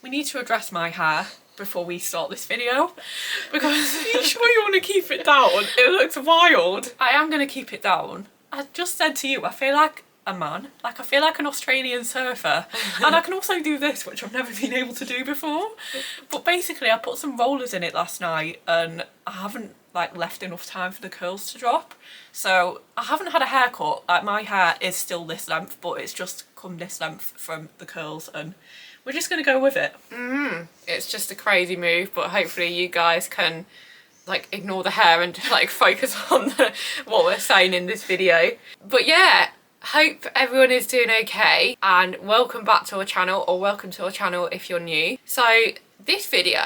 we need to address my hair before we start this video, because are you sure you want to keep it down? It looks wild. I am going to keep it down. I just said to you, I feel like a man, like I feel like an Australian surfer, and I can also do this, which I've never been able to do before. But basically I put some rollers in it last night and I haven't like left enough time for the curls to drop, so I haven't had a haircut. Like my hair is still this length, but it's just come this length from the curls, and we're just gonna go with it. It's just a crazy move, but hopefully you guys can like ignore the hair and like focus on what we're saying in this video. But yeah, hope everyone is doing okay, and welcome back to our channel, or welcome to our channel if you're new. So this video,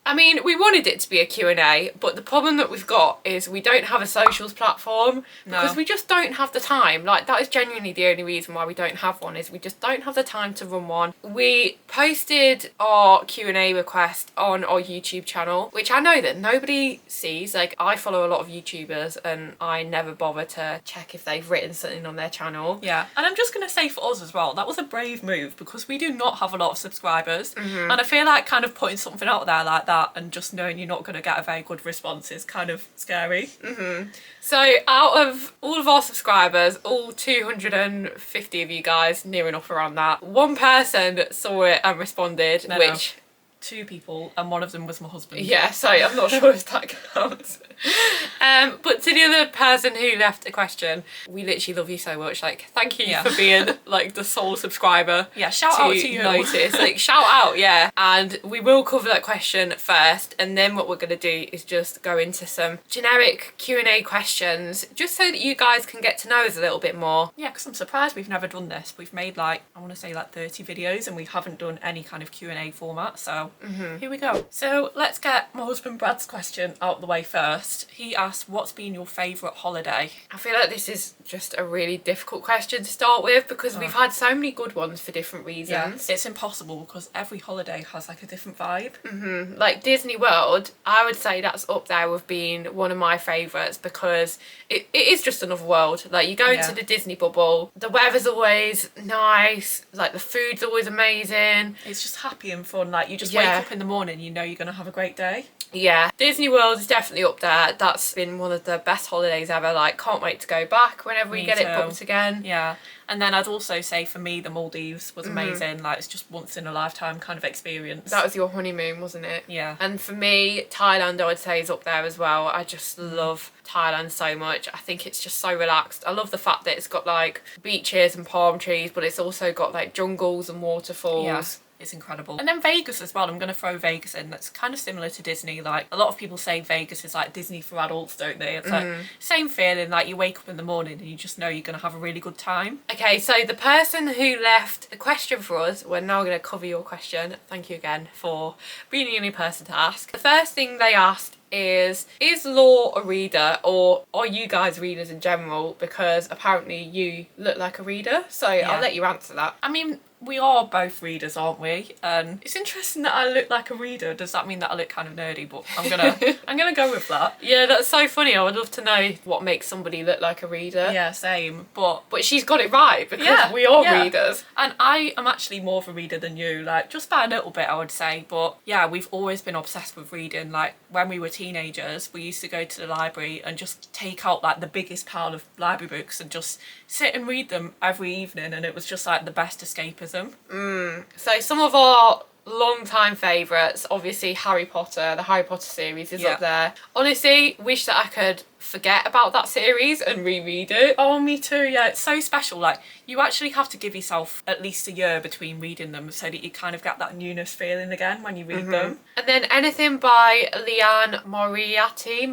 I mean, we wanted it to be a Q&A, but the problem that we've got is we don't have a socials platform because we just don't have the time. Like, that is genuinely the only reason why we don't have one, is we just don't have the time to run one. We posted our Q&A request on our YouTube channel, which I know that nobody sees. Like, I follow a lot of YouTubers and I never bother to check if they've written something on their channel. Yeah, and I'm just going to say for us as well, that was a brave move because we do not have a lot of subscribers. And I feel like kind of putting something out there like that and just knowing you're not going to get a very good response is kind of scary. So out of all of our subscribers, all 250 of you guys, near enough around that, one person saw it and responded, which... 2 people, and one of them was my husband. Yeah, so I'm not sure if that counts. But to the other person who left a question, we literally love you so much. Like, thank you for being like the sole subscriber. Yeah, shout out to you. Notice, like, shout out, yeah. And we will cover that question first, and then what we're gonna do is just go into some generic Q&A questions, just so that you guys can get to know us a little bit more. Yeah, because I'm surprised we've never done this. We've made like, I want to say like 30 videos, and we haven't done any kind of Q&A format, so here we go. So let's get my husband Brad's question out the way first. He asked, what's been your favourite holiday? I feel like this is just a really difficult question to start with because we've had so many good ones for different reasons. Yeah, it's impossible because every holiday has like a different vibe. Like Disney World, I would say that's up there with being one of my favourites because it is just another world. Like, you go into the Disney bubble, the weather's always nice, like the food's always amazing. It's just happy and fun. Like, you just wake up in the morning, you know you're gonna have a great day. Yeah, Disney World is definitely up there. That's been one of the best holidays ever. Like, can't wait to go back whenever we get it booked again. Yeah, and then I'd also say for me the Maldives was amazing. Like, it's just once in a lifetime kind of experience. That was your honeymoon, wasn't it? Yeah. And for me, Thailand I would say is up there as well. I just love Thailand so much. I think it's just so relaxed. I love the fact that it's got like beaches and palm trees, but it's also got like jungles and waterfalls. Yeah. It's incredible. And then Vegas as well, I'm going to throw Vegas in. That's kind of similar to Disney. Like, a lot of people say Vegas is like Disney for adults, don't they? It's like same feeling, like you wake up in the morning and you just know you're going to have a really good time. Okay, so the person who left the question for us, we're now going to cover your question. Thank you again for being the only person to ask. The first thing they asked is Law a reader, or are you guys readers in general? Because apparently you look like a reader, so I'll let you answer that. I mean, we are both readers, aren't we? And it's interesting that I look like a reader. Does that mean that I look kind of nerdy? But I'm gonna go with that. Yeah, that's so funny. I would love to know what makes somebody look like a reader. Yeah, same. But she's got it right because we are readers. And I am actually more of a reader than you, like just by a little bit, I would say. But yeah, we've always been obsessed with reading. Like, when we were teenagers, we used to go to the library and just take out like the biggest pile of library books and just sit and read them every evening, and it was just like the best escapism. So some of our long-time favourites, obviously Harry Potter, the Harry Potter series is up there. Honestly, wish that I could forget about that series and reread it. Oh, me too. Yeah, it's so special. Like, you actually have to give yourself at least a year between reading them so that you kind of get that newness feeling again when you read them. And then anything by Leanne Moriarty.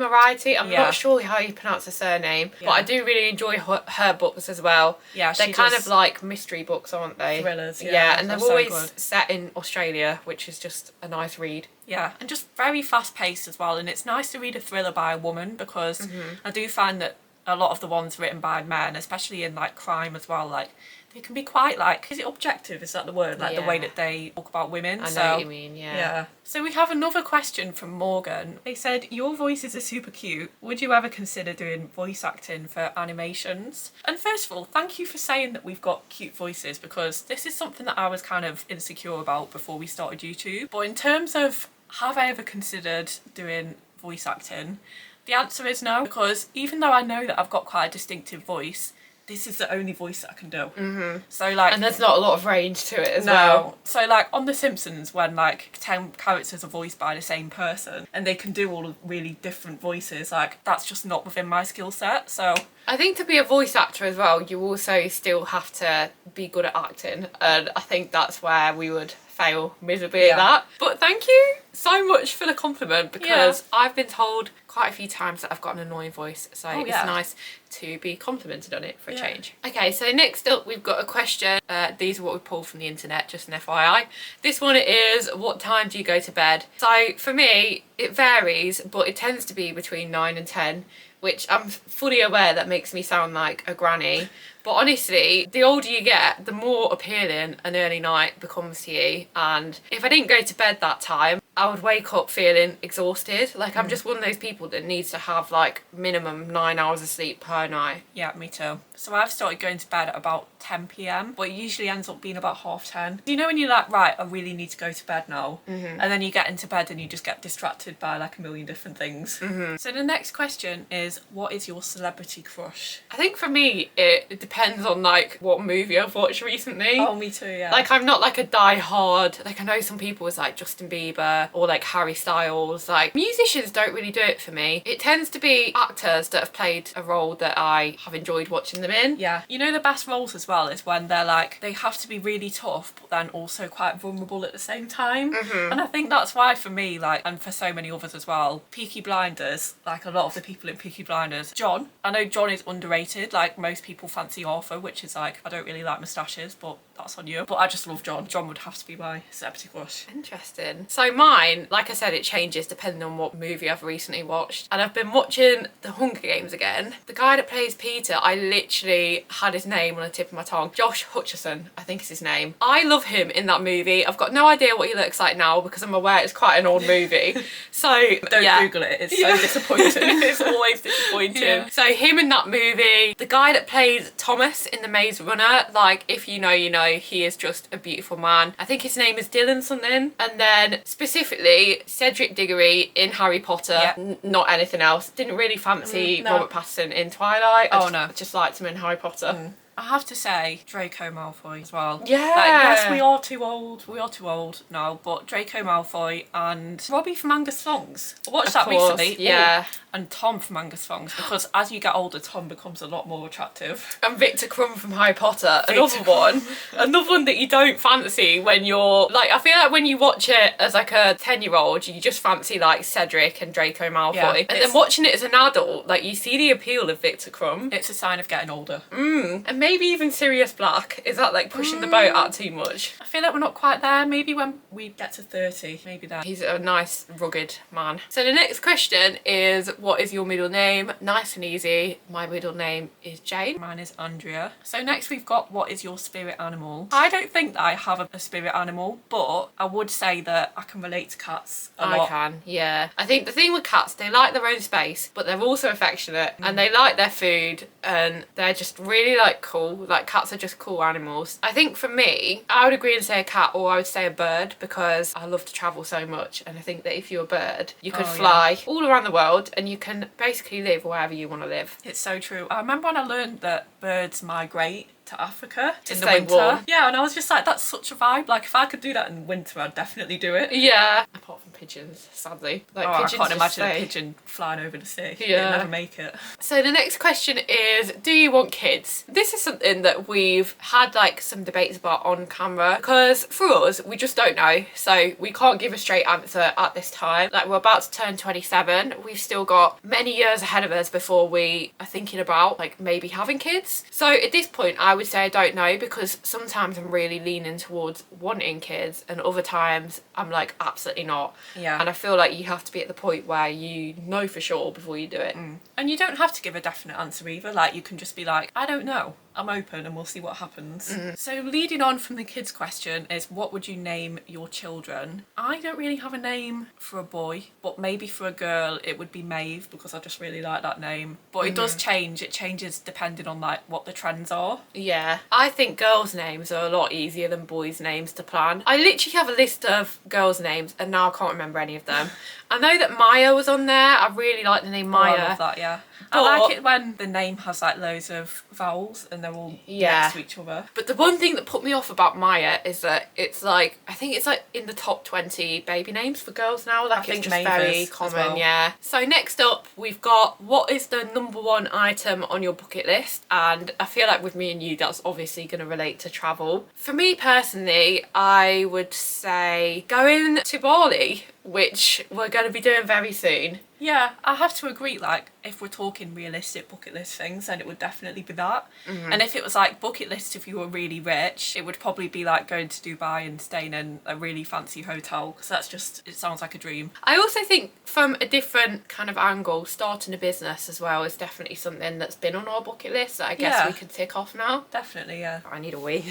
I'm not sure how you pronounce her surname, but I do really enjoy her books as well. Yeah, they're kind of like mystery books, aren't they? Thrillers. Yeah, and they're always set in Australia, which is just a nice read. Yeah, and just very fast paced as well, and it's nice to read a thriller by a woman because I do find that a lot of the ones written by men, especially in like crime as well, like they can be quite like, is it objective, is that the word? Like the way that they talk about women. I know what you mean, yeah. So we have another question from Morgan. They said, your voices are super cute. Would you ever consider doing voice acting for animations? And first of all, thank you for saying that we've got cute voices, because this is something that I was kind of insecure about before we started YouTube. But in terms of, have I ever considered doing voice acting? The answer is no, because even though I know that I've got quite a distinctive voice, this is the only voice that I can do. So like, and there's not a lot of range to it as well. So like on The Simpsons, when like 10 characters are voiced by the same person and they can do all really different voices, like that's just not within my skill set. So I think to be a voice actor as well, you also still have to be good at acting, and I think that's where we would fail miserably at that. But thank you so much for the compliment, because I've been told quite a few times that I've got an annoying voice, so it's nice to be complimented on it for a change. Okay, so next up we've got a question. These are what we pulled from the internet, just an FYI. This one is, what time do you go to bed? So for me, it varies, but it tends to be between 9 and 10, which I'm fully aware that makes me sound like a granny. But honestly, the older you get, the more appealing an early night becomes to you. And if I didn't go to bed that time, I would wake up feeling exhausted. Like I'm just one of those people that needs to have like minimum 9 hours of sleep per night. Yeah, me too. So I've started going to bed at about 10 p.m, but it usually ends up being about 10:30. You know when you're like, right, I really need to go to bed now, and then you get into bed and you just get distracted by like a million different things. So the next question is, what is your celebrity crush? I think for me, it depends on like what movie I've watched recently. Oh, me too, yeah. Like I'm not like a die-hard, like I know some people is like Justin Bieber or like Harry Styles. Like musicians don't really do it for me. It tends to be actors that have played a role that I have enjoyed watching them in. Yeah, you know the best roles as well is when they're like, they have to be really tough but then also quite vulnerable at the same time. And I think that's why for me, like, and for so many others as well, Peaky Blinders, like a lot of the people in Peaky Blinders, John, I know John is underrated, like most people fancy Arthur, which is like, I don't really like moustaches, but that's on you. But I just love John. John would have to be my celebrity crush. Interesting. So mine, like I said, it changes depending on what movie I've recently watched. And I've been watching The Hunger Games again. The guy that plays Peter, I literally had his name on the tip of my tongue. Josh Hutcherson, I think is his name. I love him in that movie. I've got no idea what he looks like now because I'm aware it's quite an old movie. So don't Google it, it's so disappointing. It's always disappointing. So him in that movie, the guy that plays Thomas in The Maze Runner, like if you know, you know, he is just a beautiful man. I think his name is Dylan something. And then specifically Cedric Diggory in Harry Potter, not anything else. Didn't really fancy Robert Pattinson in Twilight. I just liked him in Harry Potter. I have to say Draco Malfoy as well. Yeah. Like, yes, we are too old. We are too old now. But Draco Malfoy and Robbie from Angus Thongs. I watched that recently. Yeah. And Tom from Angus Thongs, because as you get older, Tom becomes a lot more attractive. And Victor Crumb from Harry Potter, another one that you don't fancy when you're like, I feel like when you watch it as like a 10-year-old, you just fancy like Cedric and Draco Malfoy. And then watching it as an adult, like you see the appeal of Victor Crumb. It's a sign of getting older. And maybe even Sirius Black. Is that like pushing the boat out too much? I feel like we're not quite there. Maybe when we get to 30, maybe that. He's a nice, rugged man. So the next question is, what is your middle name? Nice and easy. My middle name is Jane. Mine is Andrea. So next we've got, what is your spirit animal? I don't think that I have a spirit animal, but I would say that I can relate to cats a lot. I can, yeah. I think the thing with cats, they like their own space, but they're also affectionate and they like their food and they're just really like cool. Like cats are just cool animals. I think for me, I would agree and say a cat, or I would say a bird, because I love to travel so much, and I think that if you're a bird, you could fly all around the world and you can basically live wherever you want to live. It's so true. I remember when I learned that birds migrate to Africa in the stay winter. warm. Yeah, and I was just like, that's such a vibe. Like, if I could do that in winter, I'd definitely do it. Yeah. Apart from pigeons, sadly. Like, I pigeons can't imagine stay. a pigeon flying over the sea. Yeah. They'd never make it. So the next question is, do you want kids? This is something that we've had like some debates about on camera, because for us, we just don't know. So we can't give a straight answer at this time. Like, we're about to turn 27. We've still got many years ahead of us before we are thinking about like maybe having kids. So at this point, I would say I don't know, because sometimes I'm really leaning towards wanting kids and other times I'm like, absolutely not. Yeah. And I feel like you have to be at the point where you know for sure before you do it. And you don't have to give a definite answer either. Like, you can just be like, I don't know. I'm open and we'll see what happens. So leading on from the kids question is, what would you name your children? I don't really have a name for a boy, but maybe for a girl it would be Maeve, because I just really like that name. But it does change. It changes depending on like what the trends are. Yeah, I think girls' names are a lot easier than boys' names to plan. I literally have a list of girls' names and now I can't remember any of them. I know that Maya was on there. I really like the name Maya. Oh, I love that, yeah. I like it when the name has like loads of vowels and they're all next to each other. But the one thing that put me off about Maya is that it's like, I think it's like in the top 20 baby names for girls now. Like, it's just very common, yeah. So next up, we've got, what is the number one item on your bucket list? And I feel like with me and you, that's obviously going to relate to travel. For me personally, I would say going to Bali, which we're going to be doing very soon. Yeah, I have to agree, like, if we're talking realistic bucket list things, then it would definitely be that. And if it was like bucket list if you were really rich, it would probably be like going to Dubai and staying in a really fancy hotel, because that's just, it sounds like a dream. I also think from a different kind of angle, starting a business as well is definitely something that's been on our bucket list that I guess we can tick off now. Definitely, yeah. I need a wee.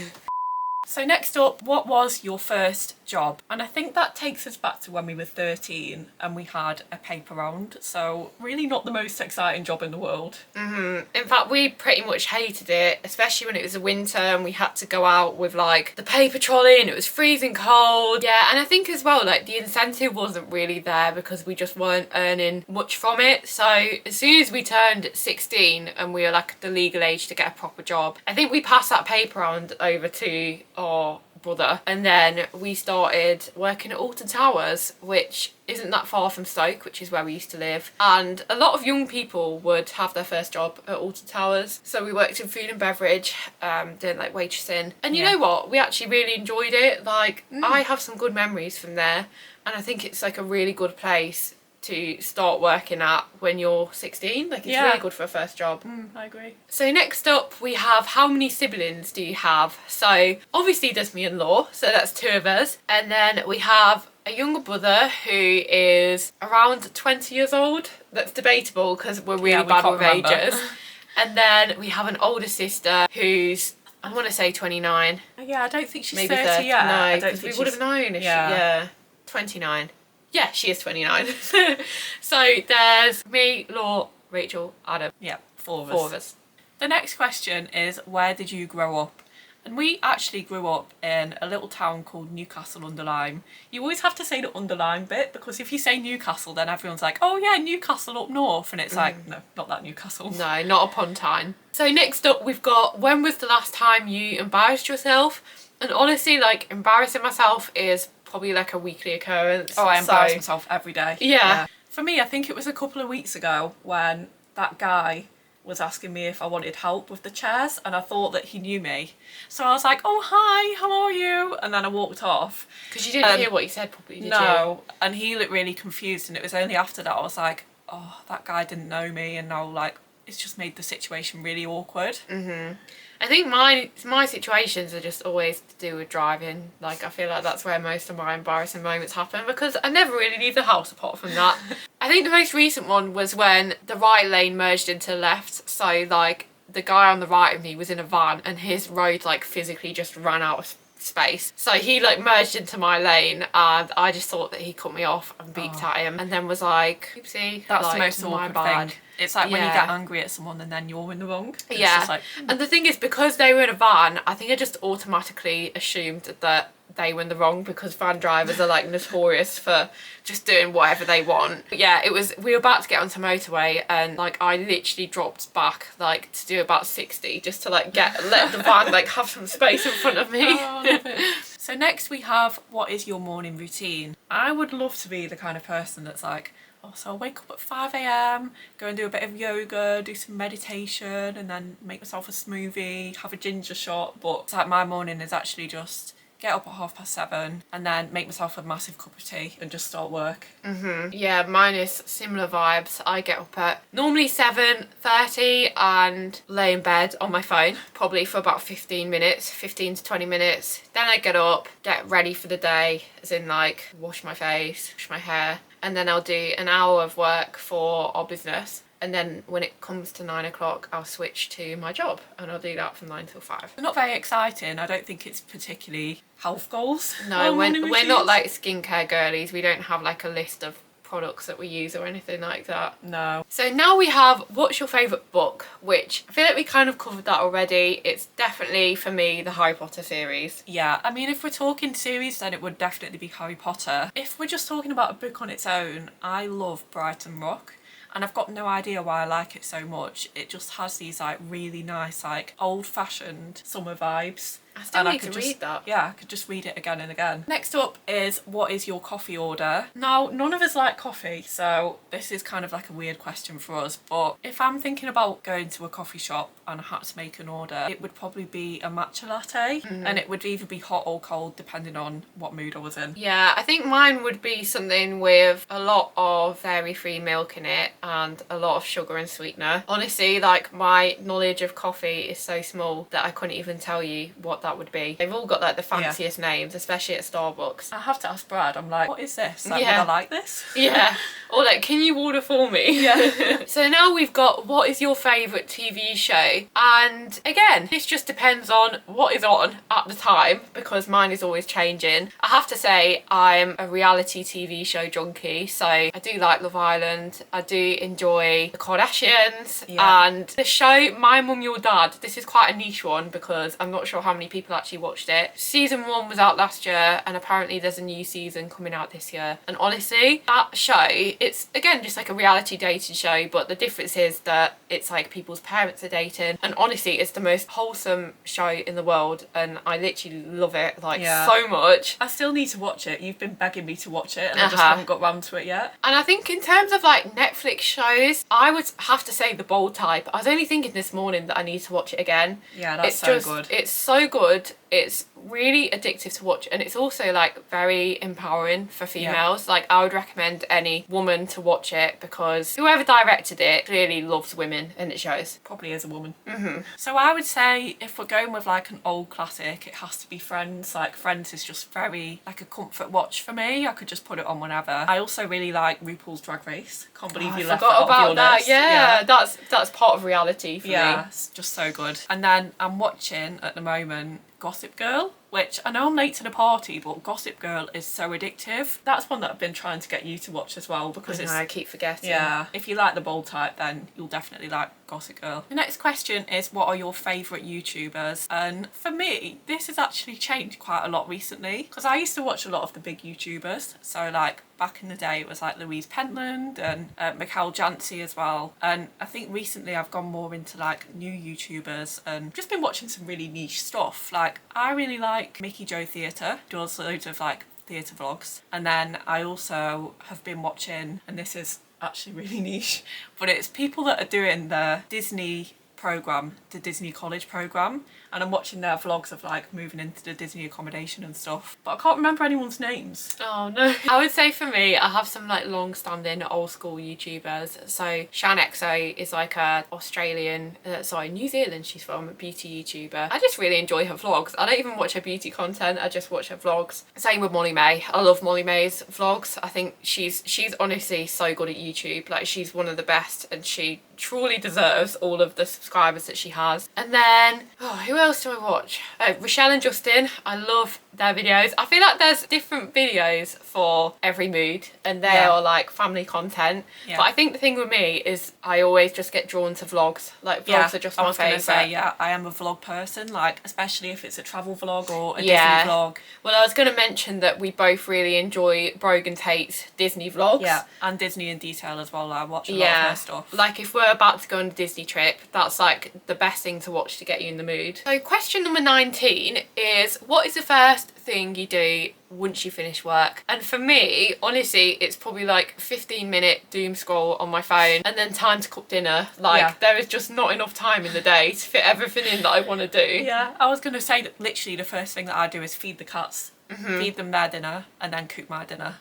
So next up, what was your first job? And I think that takes us back to when we were 13 and we had a paper round. So really not the most exciting job in the world. In fact, we pretty much hated it, especially when it was the winter and we had to go out with like the paper trolley and it was freezing cold. Yeah, and I think as well, like the incentive wasn't really there because we just weren't earning much from it. So as soon as we turned 16 and we were like the legal age to get a proper job, I think we passed that paper round over to our brother, and then we started working at Alton Towers, which isn't that far from Stoke, which is where we used to live. And a lot of young people would have their first job at Alton Towers. So we worked in food and beverage, doing like waitressing. And you know what? We actually really enjoyed it. Like, I have some good memories from there. And I think it's like a really good place to start working at when you're 16. Like, it's really good for a first job. I agree. So next up we have, how many siblings do you have? So obviously there's me and Law, so that's 2 of us. And then we have a younger brother who is around 20 years old. That's debatable because we're really bad with ages. And then we have an older sister who's, I want to say 29. Yeah, I don't think she's maybe 30 yet. No, because we would have known if she, 29. Yeah, she is 29. So there's me, Law, Rachel, Adam. Yeah, 4 of us. 4 of us. The next question is, where did you grow up? And we actually grew up in a little town called Newcastle-under-Lyme. You always have to say the underline bit, because if you say Newcastle, then everyone's like, oh yeah, Newcastle up north. And it's like, no, not that Newcastle. No, not upon time. So next up we've got, when was the last time you embarrassed yourself? And honestly, like, embarrassing myself is probably like a weekly occurrence. Oh, I embarrass myself every day. Yeah. For me, I think it was a couple of weeks ago when that guy was asking me if I wanted help with the chairs, and I thought that he knew me. So I was like, oh, hi, how are you? And then I walked off. Because you didn't hear what he said properly, did you? No, and he looked really confused, and it was only after that I was like, oh, that guy didn't know me, and now, like, it's just made the situation really awkward. I think my situations are just always to do with driving. Like, I feel like that's where most of my embarrassing moments happen, because I never really leave the house apart from that. I think the most recent one was when the right lane merged into left. So, like, the guy on the right of me was in a van and his road, like, physically just ran out of space. So he, like, merged into my lane and I just thought that he cut me off and beeped at him and then was like, oopsie. That's like, the most awkward thing. It's like when you get angry at someone and then you're in the wrong. It's just like, and the thing is, because they were in a van, I think I just automatically assumed that they were in the wrong, because van drivers are like notorious for just doing whatever they want. But yeah, we were about to get onto motorway and like I literally dropped back like to do about 60 just to like let the van like have some space in front of me. Oh, I love it. So next we have, what is your morning routine? I would love to be the kind of person that's like, oh, so I'll wake up at 5 a.m, go and do a bit of yoga, do some meditation, and then make myself a smoothie, have a ginger shot. But it's like my morning is actually just get up at 7:30 and then make myself a massive cup of tea and just start work. Yeah, mine is similar vibes. I get up at normally 7:30 and lay in bed on my phone probably for about 15 to 20 minutes. Then I get up, get ready for the day, as in like wash my face, wash my hair, and then I'll do an hour of work for our business. And then when it comes to 9 o'clock, I'll switch to my job and I'll do that from 9 till 5. They're not very exciting. I don't think it's particularly health goals. No, we're not like skincare girlies. We don't have like a list of products that we use or anything like that. No. So now we have what's your favourite book, which I feel like we kind of covered that already. It's definitely, for me, the Harry Potter series. Yeah, I mean, if we're talking series, then it would definitely be Harry Potter. If we're just talking about a book on its own, I love Brighton Rock. And I've got no idea why I like it so much. It just has these like really nice, like old-fashioned summer vibes. I still need to read that. Yeah, I could just read it again and again. Next up is, what is your coffee order? Now, none of us like coffee, so this is kind of like a weird question for us. But if I'm thinking about going to a coffee shop and I had to make an order, it would probably be a matcha latte. And it would either be hot or cold, depending on what mood I was in. Yeah, I think mine would be something with a lot of dairy-free milk in it and a lot of sugar and sweetener. Honestly, like, my knowledge of coffee is so small that I couldn't even tell you what that would be. They've all got like the fanciest names, especially at Starbucks. I have to ask Brad, I'm like, what is this? Like, Yeah. would I like this? Yeah. Or like, can you order for me? Yeah. So now we've got, what is your favourite TV show? And again, this just depends on what is on at the time, because mine is always changing. I have to say, I'm a reality TV show junkie, so I do like Love Island, I do enjoy the Kardashians, and the show My Mum, Your Dad. This is quite a niche one because I'm not sure how many people actually watched it. Season 1 was out last year, and apparently there's a new season coming out this year. And honestly, that show, it's again just like a reality dating show, but the difference is that it's like people's parents are dating, and honestly it's the most wholesome show in the world, and I literally love it like so much. I still need to watch it. You've been begging me to watch it and I just haven't got round to it yet. And I think in terms of like Netflix shows, I would have to say The Bold Type. I was only thinking this morning that I need to watch it again. Yeah, that's so good. It's so good. It's really addictive to watch, and it's also like very empowering for females. Like, I would recommend any woman to watch it because whoever directed it clearly loves women, and it shows. Probably is a woman. So I would say, if we're going with like an old classic, it has to be Friends. Like, Friends is just very like a comfort watch for me. I could just put it on whenever. I also really like RuPaul's Drag Race. Can't believe you left that off your list. Yeah, that's part of reality for me. Yeah, it's just so good. And then I'm watching at the moment Gossip Girl, which I know I'm late to the party, but Gossip Girl is so addictive. That's one that I've been trying to get you to watch as well, because I keep forgetting. Yeah, if you like the Bold Type, then you'll definitely like Gossip Girl. The next question is, what are your favourite YouTubers? And for me, this has actually changed quite a lot recently, because I used to watch a lot of the big YouTubers. So like back in the day, it was like Louise Pentland and Mikhail Jancy as well. And I think recently I've gone more into like new YouTubers and just been watching some really niche stuff. Like, I really like Mickey Jo Theatre, does loads of like theatre vlogs. And then I also have been watching, and this is actually really niche, but it's people that are doing the Disney program, the Disney college program, and I'm watching their vlogs of like moving into the Disney accommodation and stuff, but I can't remember anyone's names. Oh no. I would say for me, I have some like long-standing old school YouTubers. So Shan XO is like a Australian, New Zealand she's from, a beauty YouTuber. I just really enjoy her vlogs. I don't even watch her beauty content, I just watch her vlogs. Same with Molly May. I love Molly May's vlogs. I think she's honestly so good at YouTube. Like, she's one of the best, and she truly deserves all of the subscribers that she has. And then, who else do I watch? Rochelle and Justin. I love their videos. I feel like there's different videos for every mood, and they are like family content. But I think the thing with me is I always just get drawn to vlogs. Like, vlogs are just my favourite. Say, I am a vlog person, like, especially if it's a travel vlog or a Disney vlog. Well, I was going to mention that we both really enjoy Brogue and Tate's Disney vlogs. Yeah, and Disney in Detail as well. I watch a lot of her stuff. Like, if we're about to go on a Disney trip, that's like the best thing to watch to get you in the mood. So question number 19 is, what is the first thing you do once you finish work? And for me, honestly, it's probably like 15-minute doom scroll on my phone, and then time to cook dinner. Like, there is just not enough time in the day to fit everything in that I want to do. Yeah, I was going to say that literally the first thing that I do is feed the cats. Feed them their dinner and then cook my dinner.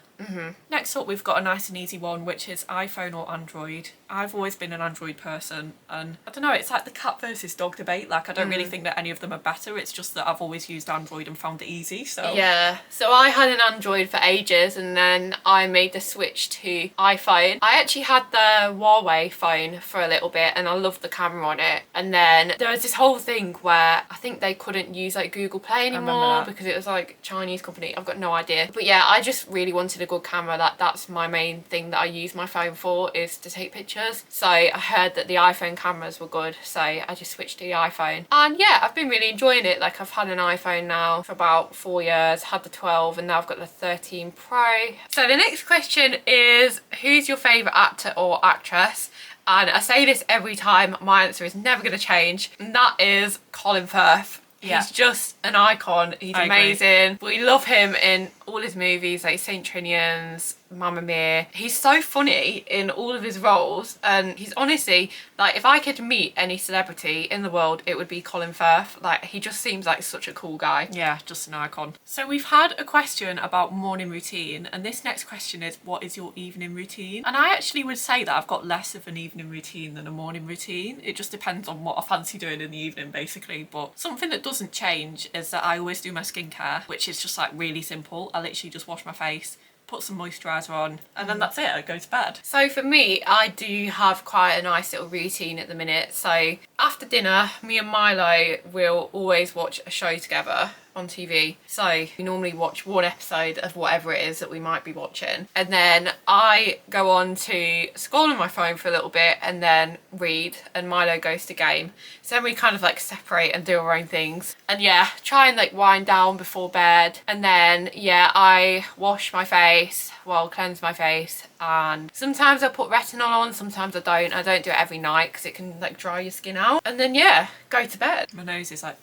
Next up, we've got a nice and easy one, which is iPhone or Android. I've always been an Android person, and I don't know, it's like the cat versus dog debate. Like, I don't really think that any of them are better. It's just that I've always used Android and found it easy, so. Yeah, so I had an Android for ages, and then I made the switch to iPhone. I actually had the Huawei phone for a little bit, and I loved the camera on it. And then there was this whole thing where I think they couldn't use like Google Play anymore because it was like Chinese company. I've got no idea. But yeah, I just really wanted a good camera. That's my main thing that I use my phone for, is to take pictures. So I heard that the iPhone cameras were good, so I just switched to the iPhone. And yeah, I've been really enjoying it. Like, I've had an iPhone now for about 4 years, had the 12, and now I've got the 13 Pro. So the next question is, who's your favourite actor or actress? And I say this every time, my answer is never going to change, and that is Colin Firth. Yeah. He's just an icon. He's amazing. We love him in all his movies, like Saint Trinian's, Mamma Mia. He's so funny in all of his roles, and he's honestly, like, if I could meet any celebrity in the world, it would be Colin Firth. Like, he just seems like such a cool guy. Yeah, just an icon. So we've had a question about morning routine, and this next question is, what is your evening routine? And I actually would say that I've got less of an evening routine than a morning routine. It just depends on what I fancy doing in the evening, basically. But something that doesn't change is that I always do my skincare, which is just like really simple. I literally just wash my face, put some moisturiser on, and then that's it, I go to bed. So for me, I do have quite a nice little routine at the minute. So after dinner, me and Milo will always watch a show together on TV. So we normally watch one episode of whatever it is that we might be watching, and then I go on to scroll on my phone for a little bit and then read, and Milo goes to game. So then we kind of like separate and do our own things, and yeah, try and like wind down before bed. And then yeah, I wash my face, well, cleanse my face, and sometimes I put retinol on, sometimes I don't do it every night because it can like dry your skin out. And then yeah, go to bed. My nose is like,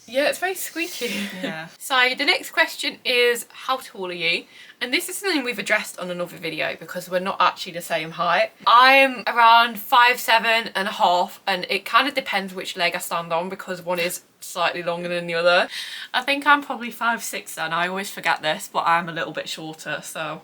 yeah, it's very squeaky. yeah. So the next question is, how tall are you? And this is something we've addressed on another video because we're not actually the same height. I'm around 5'7.5", and it kind of depends which leg I stand on because one is slightly longer than the other. I think I'm probably 5'6" then. I always forget this, but I'm a little bit shorter, so.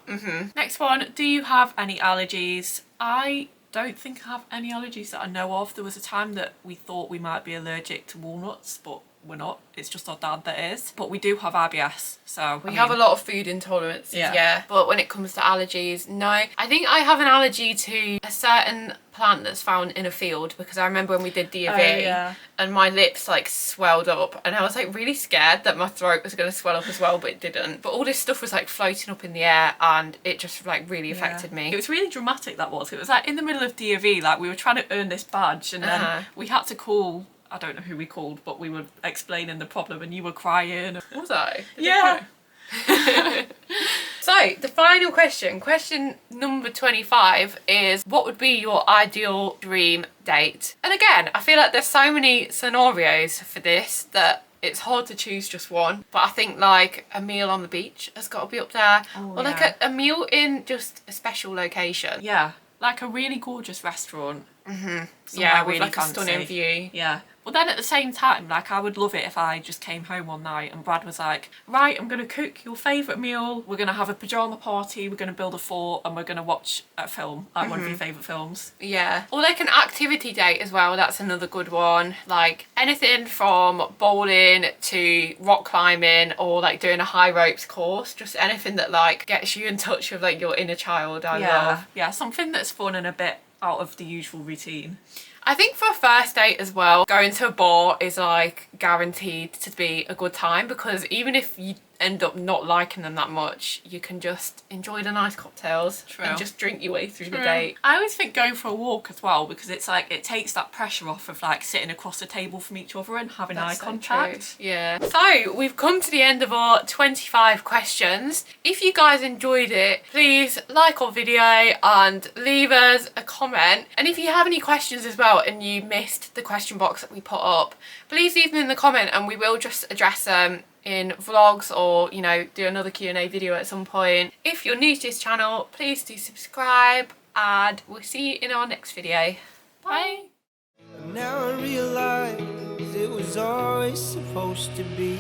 Next one, do you have any allergies? I don't think I have any allergies that I know of. There was a time that we thought we might be allergic to walnuts, but we're not. It's just our dad that is. But we do have IBS, so we have a lot of food intolerances, yeah. But when it comes to allergies, no. I think I have an allergy to a certain plant that's found in a field, because I remember when we did D&V and my lips like swelled up, and I was like really scared that my throat was going to swell up as well, but it didn't. But all this stuff was like floating up in the air, and it just like really affected me. It was really dramatic, that was. It was like in the middle of D&V, like we were trying to earn this badge, and then we had to call, I don't know who we called, but we were explaining the problem and you were crying. Was I? Yeah. So the final question number 25 is, what would be your ideal dream date? And again, I feel like there's so many scenarios for this that it's hard to choose just one, but I think like a meal on the beach has got to be up there, or like a meal in just a special location. Yeah, like a really gorgeous restaurant. Yeah, with really like fancy. a stunning view. Yeah. But then at the same time, like, I would love it if I just came home one night and Brad was like, right, I'm going to cook your favourite meal, we're going to have a pyjama party, we're going to build a fort, and we're going to watch a film, like one of your favourite films. Yeah. Or like an activity date as well, that's another good one. Like anything from bowling to rock climbing, or like doing a high ropes course, just anything that like gets you in touch with like your inner child. I love. Yeah, something that's fun and a bit out of the usual routine. I think for a first date as well, going to a bar is like guaranteed to be a good time, because even if you end up not liking them that much, you can just enjoy the nice cocktails and just drink your way through the date. I always think going for a walk as well, because it's like it takes that pressure off of like sitting across the table from each other and having eye contact. Yeah. So we've come to the end of our 25 questions. If you guys enjoyed it, please like our video and leave us a comment. And if you have any questions as well and you missed the question box that we put up, please leave them in the comment and we will just address them in vlogs, or you know, do another Q&A video at some point. If you're new to this channel, please do subscribe, and we'll see you in our next video. Bye. Now I realize it was always supposed to be.